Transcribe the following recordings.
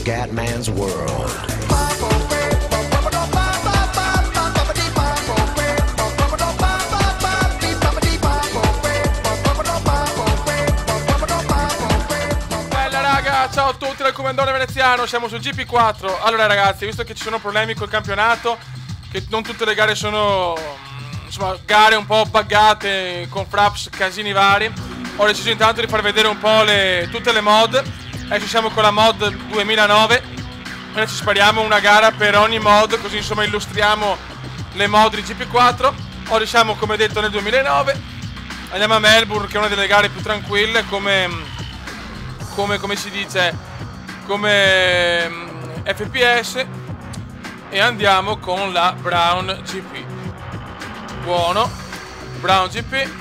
Scatman's World. Ciao a tutti dal Comandone Veneziano, siamo su GP4. Allora ragazzi, visto che ci sono problemi col campionato, che non tutte le gare sono, insomma, gare un po' buggate con fraps, casini vari, ho deciso intanto di far vedere un po' tutte le mod. Adesso siamo con la mod 2009 e ci spariamo una gara per ogni mod, così insomma illustriamo le mod di GP4. Oggi siamo, come detto, nel 2009, andiamo a Melbourne, che è una delle gare più tranquille, come si dice, come FPS, e andiamo con la Brown GP. Buono, Brown GP.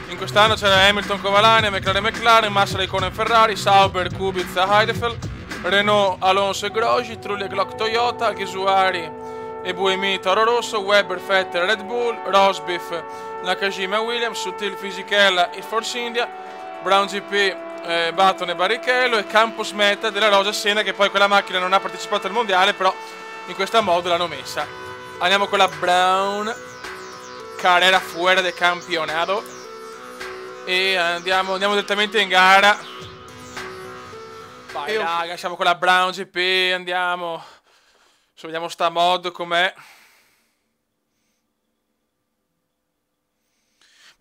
In quest'anno c'era Hamilton, Covalania, McLaren, Massa, Raikkonen, Ferrari, Sauber, Kubica, Heidfeld, Renault, Alonso e Grosjean, Trulli, Glock, Toyota, Ghesuari e Buemi, Toro Rosso, Webber, Vettel, Red Bull, Rosbiff, Nakajima, Williams, Sutil, Fisichella e Force India, Brown GP, Button e Barrichello, e Campos Meta della Rosa Senna, che poi quella macchina non ha partecipato al mondiale, però in questa mod l'hanno messa. Andiamo con la Brown Carrera Fuera del Campionato e andiamo direttamente in gara. Vai raga, siamo con la Brown GP, andiamo. Vediamo sta mod com'è.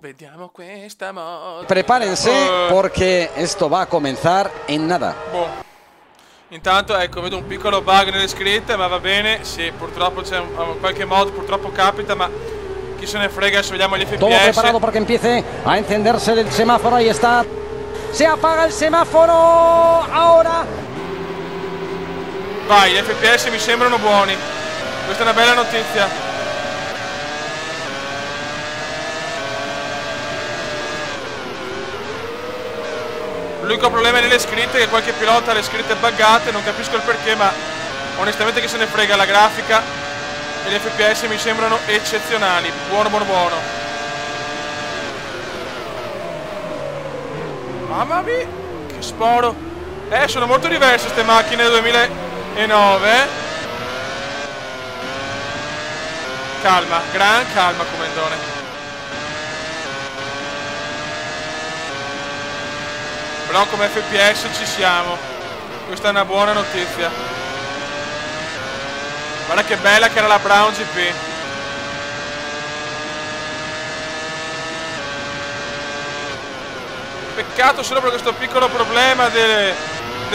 Vediamo questa mod. Prepárense porque esto va a comenzar en nada. Boh. Intanto ecco, vedo un piccolo bug nelle scritte, ma va bene. Sì, purtroppo c'è qualche mod, purtroppo capita, ma chi se ne frega. Adesso vediamo gli FPS. Todo preparado porque empiece a encenderse el semáforo. Ahí está. Se apaga el semáforo. Ahora. Vai, gli FPS mi sembrano buoni. Questa è una bella notizia. L'unico problema nelle scritte è che qualche pilota ha le scritte buggate, non capisco il perché, ma onestamente chi se ne frega, la grafica e gli FPS mi sembrano eccezionali. Buono. Mamma mia, che sporo. Sono molto diverse queste macchine del 2009. Calma, gran calma, Comandone. Però come FPS ci siamo. Questa è una buona notizia. Guarda che bella che era la Brown GP. Peccato solo per questo piccolo problema delle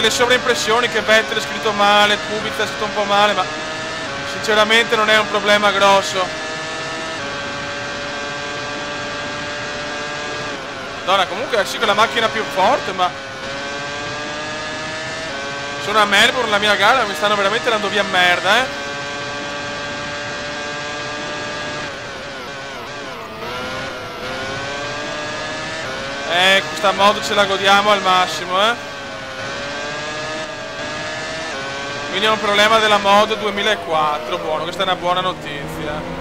sovraimpressioni, che Vettel è scritto male, Kubica è scritto un po' male, ma sinceramente non è un problema grosso. Madonna, comunque sì, con la macchina più forte, ma sono a Melbourne, la mia gara, mi stanno veramente dando via merda, questa mod ce la godiamo al massimo, Quindi è un problema della mod 2004, buono, questa è una buona notizia.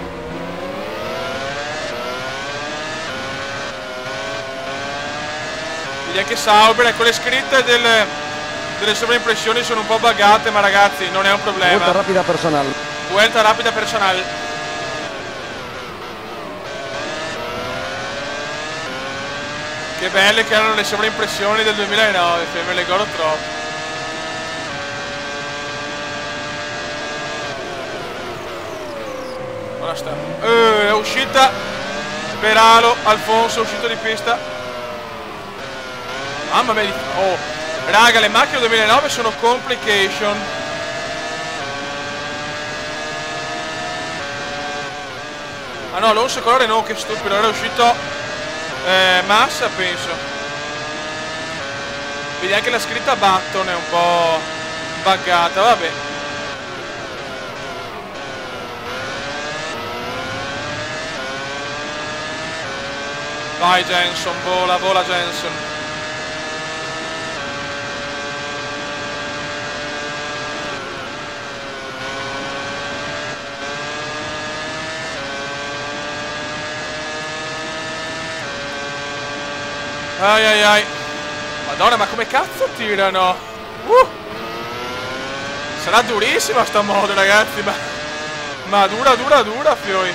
Vedi anche Sauber, ecco, le scritte delle sovraimpressioni sono un po' buggate, ma ragazzi non è un problema. Vuelta rápida personal. Vuelta rapida personal. Che belle che erano le sovraimpressioni del 2009, me le godo troppo. Ora sta. È uscita Peralo, Alfonso, è uscito di pista. Mamma mia, oh, raga, le macchine 2009 sono complication. Ah no, Alonso colore no, che stupido, era uscito Massa, penso. Vedi anche la scritta Button è un po' buggata, vabbè. Vai Jenson, vola Jenson. Ai ai ai. Madonna, ma come cazzo tirano? Sarà durissima sta moto, ragazzi, ma dura, fioi.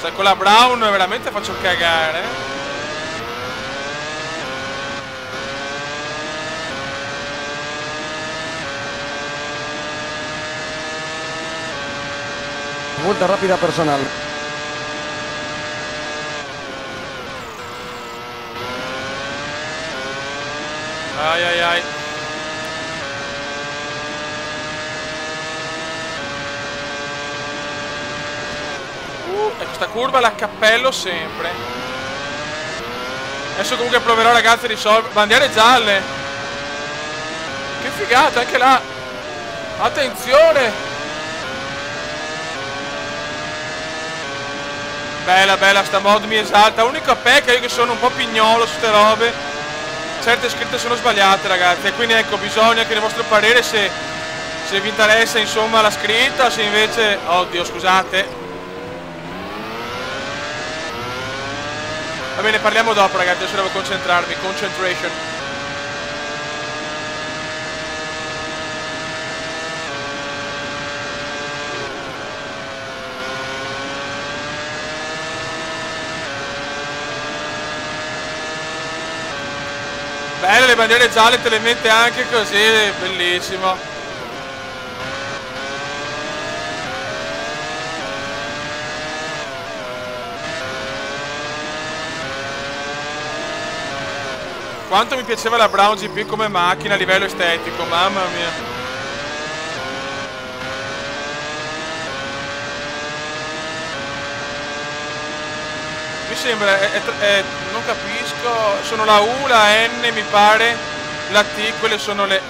Cioè, con la Brown veramente faccio cagare. Vuelta rápida personal. Ai ai ai. E questa curva la cappello sempre. Adesso comunque proverò, ragazzi, a risolvere. Bandiere gialle. Che figata, anche là. Attenzione. Bella, bella, sta mod mi esalta. Unica pecca, io che sono un po' pignolo su ste robe, certe scritte sono sbagliate, ragazzi. E quindi ecco, bisogna che il vostro parere, se vi interessa, insomma, la scritta, se invece... Oddio, scusate. Va bene, parliamo dopo, ragazzi, adesso devo concentrarmi. Concentration. Belle le bandiere gialle, te le mette anche così, bellissimo. Quanto mi piaceva la Brown GP come macchina a livello estetico, mamma mia. Mi sembra, non capisco, sono la U, la N mi pare, la T, quelle sono le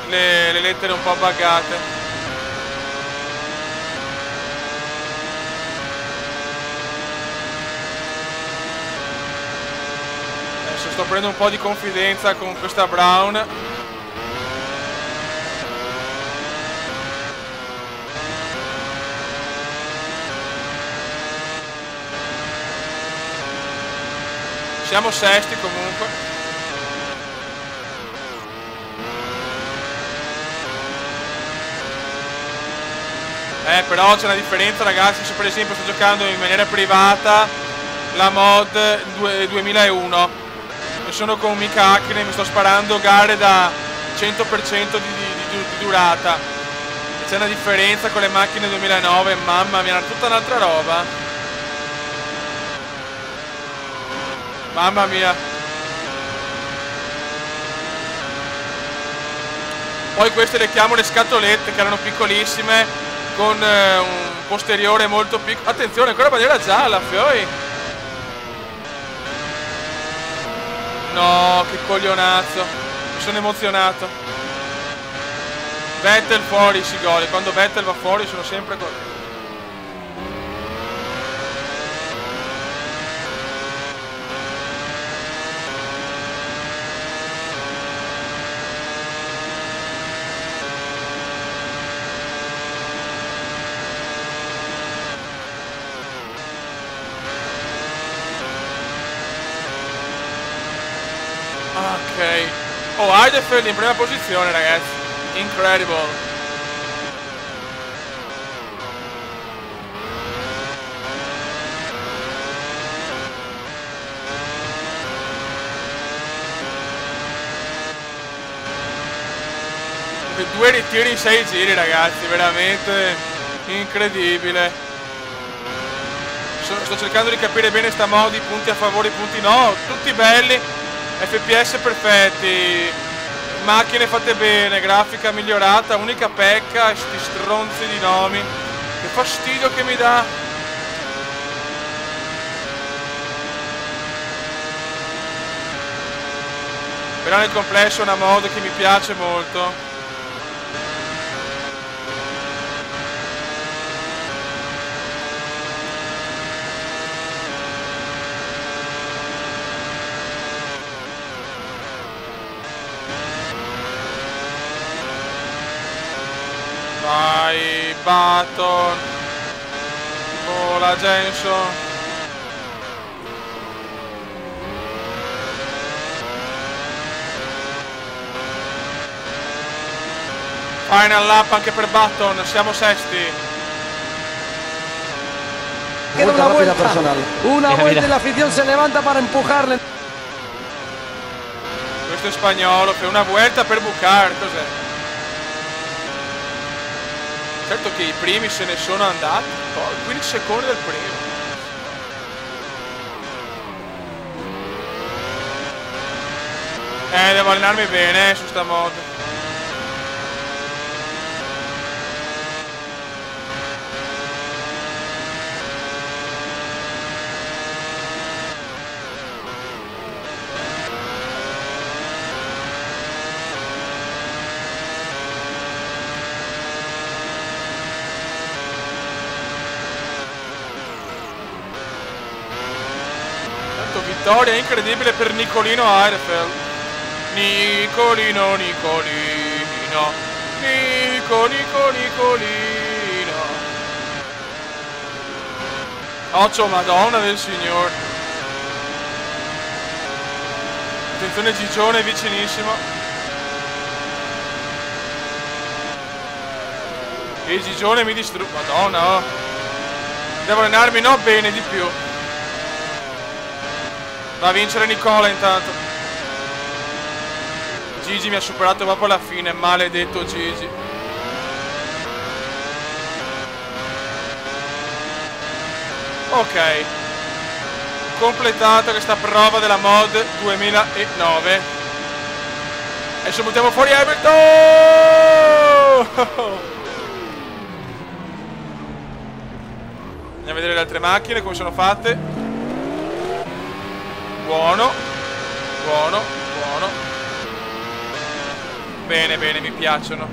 lettere un po' buggate. Adesso sto prendendo un po' di confidenza con questa Brown. Siamo sesti comunque. Però c'è una differenza, ragazzi. Se per esempio sto giocando in maniera privata la mod 2001 e sono con mica Hackney, mi sto sparando gare da 100% di durata, e c'è una differenza con le macchine 2009, mamma mia, tutta un'altra roba. Mamma mia. Poi queste le chiamo le scatolette, che erano piccolissime, con un posteriore molto piccolo. Attenzione, ancora bandiera gialla, fioi. No, che coglionazzo. Mi sono emozionato. Vettel fuori si gode. Quando Vettel va fuori sono sempre così. Ok. Oh, Heidfeld in prima posizione, ragazzi. Incredible. Due ritiri in 6 giri, ragazzi. Veramente incredibile. Sto cercando di capire bene sta modi, punti a favore, punti no. Tutti belli. FPS perfetti, macchine fatte bene, grafica migliorata, unica pecca, sti stronzi di nomi, che fastidio che mi dà. Però nel complesso è una mod che mi piace molto. Vai, Button, vola Jenson. Final lap anche per Button, siamo sesti. Queda una vuelta personal. Una vuelta y la afición se levanta para empujarle. Questo è spagnolo, per una vuelta per bucar, cos'è? Certo che i primi se ne sono andati, poi 15 secondi del primo. Devo allenarmi bene su sta mod. Vittoria incredibile per Nicolino Heidfeld. Nicolino. Occhio, madonna del signor. Attenzione Gigione vicinissimo. E Gigione mi distrugge. Madonna, oh. Devo allenarmi, no, bene di più. Va a vincere Nicola intanto. Gigi mi ha superato proprio alla fine, maledetto Gigi. Ok, completata questa prova della mod 2009. Adesso buttiamo fuori Hamilton. Andiamo a vedere le altre macchine come sono fatte. Buono. Bene, mi piacciono.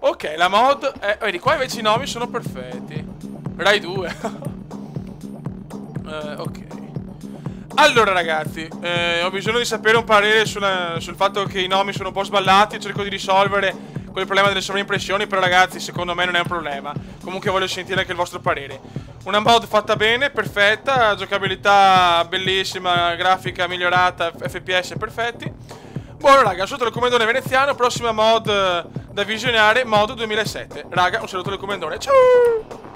Ok, la mod è... Vedi, qua invece i nomi sono perfetti. Rai 2. Ok. Allora ragazzi, ho bisogno di sapere un parere sul fatto che i nomi sono un po' sballati. Cerco di risolvere quel problema delle sovraimpressioni, però ragazzi secondo me non è un problema. Comunque voglio sentire anche il vostro parere. Una mod fatta bene, perfetta, giocabilità bellissima, grafica migliorata, FPS perfetti. Buono raga, un saluto dal Commendone veneziano, prossima mod da visionare, mod 2007. Raga, un saluto dal Commendone, ciao!